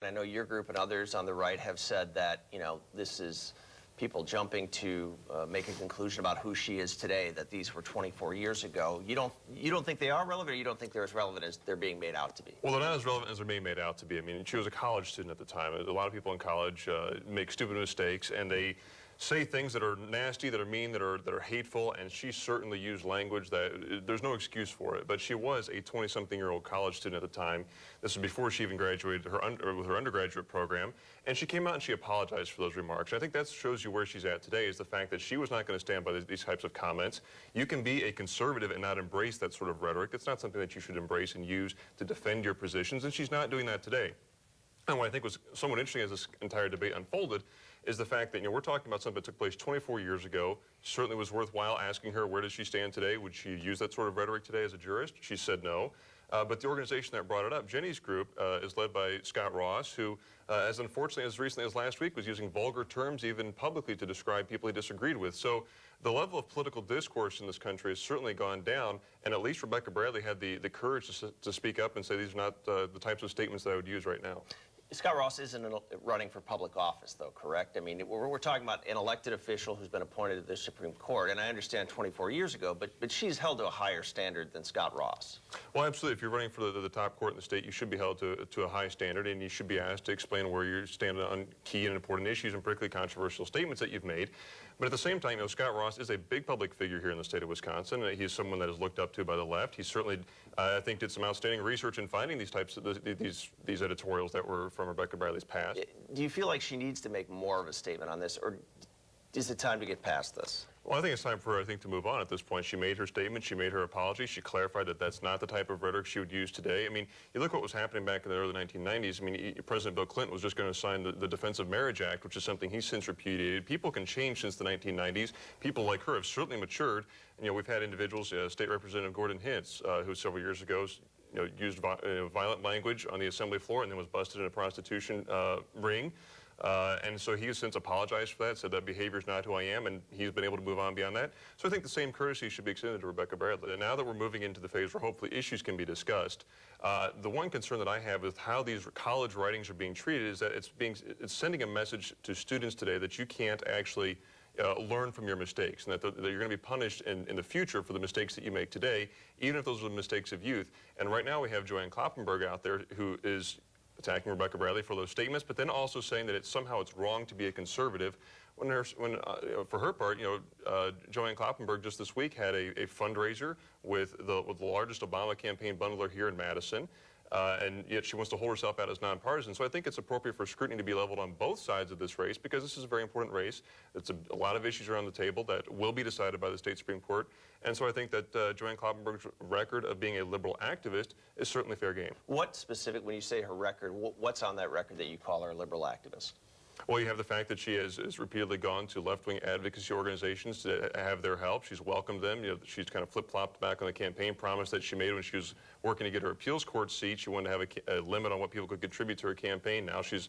I know your group and others on the right have said that, this is people jumping to make a conclusion about who she is today, that these were 24 years ago. You don't think they are relevant, or you don't think they're as relevant as they're being made out to be? Well, they're not as relevant as they're being made out to be. I mean, she was a college student at the time. A lot of people in college make stupid mistakes, and they say things that are nasty, that are mean, that are hateful, and she certainly used language that there's no excuse for it. But she was a 20-something-year-old college student at the time. This was before she even graduated with her undergraduate program, and she came out and she apologized for those remarks. I think that shows you where she's at today, is the fact that she was not going to stand by these types of comments. You can be a conservative and not embrace that sort of rhetoric. It's not something that you should embrace and use to defend your positions, and she's not doing that today. And what I think was somewhat interesting as this entire debate unfolded is the fact that, we're talking about something that took place 24 years ago. Certainly was worthwhile asking her, where does she stand today? Would she use that sort of rhetoric today as a jurist? She said no. But the organization that brought it up, Jenny's group, is led by Scott Ross, who, as unfortunately as recently as last week, was using vulgar terms even publicly to describe people he disagreed with. So the level of political discourse in this country has certainly gone down, and at least Rebecca Bradley had the courage to speak up and say these are not the types of statements that I would use right now. Scott Ross isn't running for public office, though, correct? I mean, we're talking about an elected official who's been appointed to the Supreme Court, and I understand 24 years ago, but she's held to a higher standard than Scott Ross. Well, absolutely. If you're running for the top court in the state, you should be held to a high standard, and you should be asked to explain where you stand on key and important issues and particularly controversial statements that you've made. But at the same time, Scott Ross is a big public figure here in the state of Wisconsin. He is someone that is looked up to by the left. He certainly, I think, did some outstanding research in finding these types of these editorials that were from Rebecca Bradley's past. Do you feel like she needs to make more of a statement on this, or is it time to get past this? Well, I think it's time for her, to move on at this point. She made her statement. She made her apology. She clarified that that's not the type of rhetoric she would use today. I mean, you look what was happening back in the early 1990s. I mean, President Bill Clinton was just going to sign the Defense of Marriage Act, which is something he's since repudiated. People can change since the 1990s. People like her have certainly matured. And, we've had individuals, State Representative Gordon Hintz, who several years ago used violent language on the assembly floor and then was busted in a prostitution ring. And so he has since apologized for that, said that behavior is not who I am, and he's been able to move on beyond that. So I think the same courtesy should be extended to Rebecca Bradley. And now that we're moving into the phase where hopefully issues can be discussed, the one concern that I have with how these college writings are being treated is that it's sending a message to students today that you can't actually learn from your mistakes, and that you're going to be punished in the future for the mistakes that you make today, even if those are the mistakes of youth. And right now we have Joanne Kloppenberg out there who is attacking Rebecca Bradley for those statements, but then also saying that somehow it's wrong to be a conservative. For her part, Joanne Kloppenberg just this week had a fundraiser with the largest Obama campaign bundler here in Madison. And yet she wants to hold herself out as nonpartisan. So I think it's appropriate for scrutiny to be leveled on both sides of this race, because this is a very important race. It's a lot of issues are on the table that will be decided by the state Supreme Court. And so I think that Joanne Kloppenberg's record of being a liberal activist is certainly fair game. What specific, when you say her record, what's on that record that you call her a liberal activist? Well, you have the fact that she has repeatedly gone to left-wing advocacy organizations to have their help. She's welcomed them. She's kind of flip-flopped back on the campaign promise that she made when she was working to get her appeals court seat. She wanted to have a limit on what people could contribute to her campaign. Now she's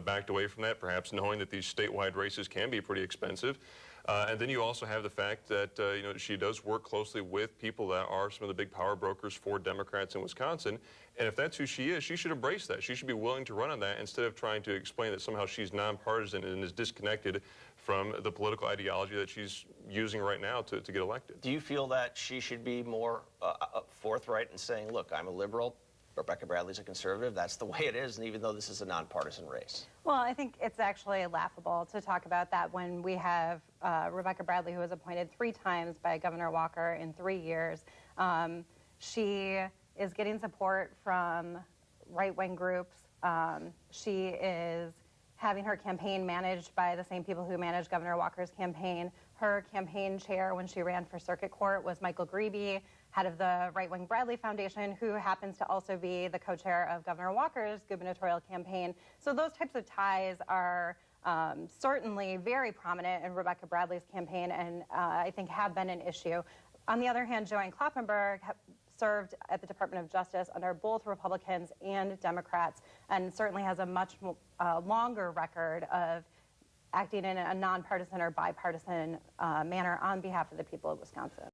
backed away from that, perhaps knowing that these statewide races can be pretty expensive. And then you also have the fact that, she does work closely with people that are some of the big power brokers for Democrats in Wisconsin. And if that's who she is, she should embrace that. She should be willing to run on that instead of trying to explain that somehow she's nonpartisan and is disconnected from the political ideology that she's using right now to get elected. Do you feel that she should be more forthright in saying, look, I'm a liberal, Rebecca Bradley's a conservative, that's the way it is, and even though this is a nonpartisan race? Well, I think it's actually laughable to talk about that when we have Rebecca Bradley, who was appointed 3 times by Governor Walker in 3 years. She is getting support from right-wing groups. She is having her campaign managed by the same people who managed Governor Walker's campaign. Her campaign chair when she ran for circuit court was Michael Grebe, head of the right-wing Bradley Foundation, who happens to also be the co-chair of Governor Walker's gubernatorial campaign. So those types of ties are certainly very prominent in Rebecca Bradley's campaign, and I think have been an issue. On the other hand, Joanne Kloppenberg served at the Department of Justice under both Republicans and Democrats, and certainly has a much longer record of acting in a nonpartisan or bipartisan manner on behalf of the people of Wisconsin.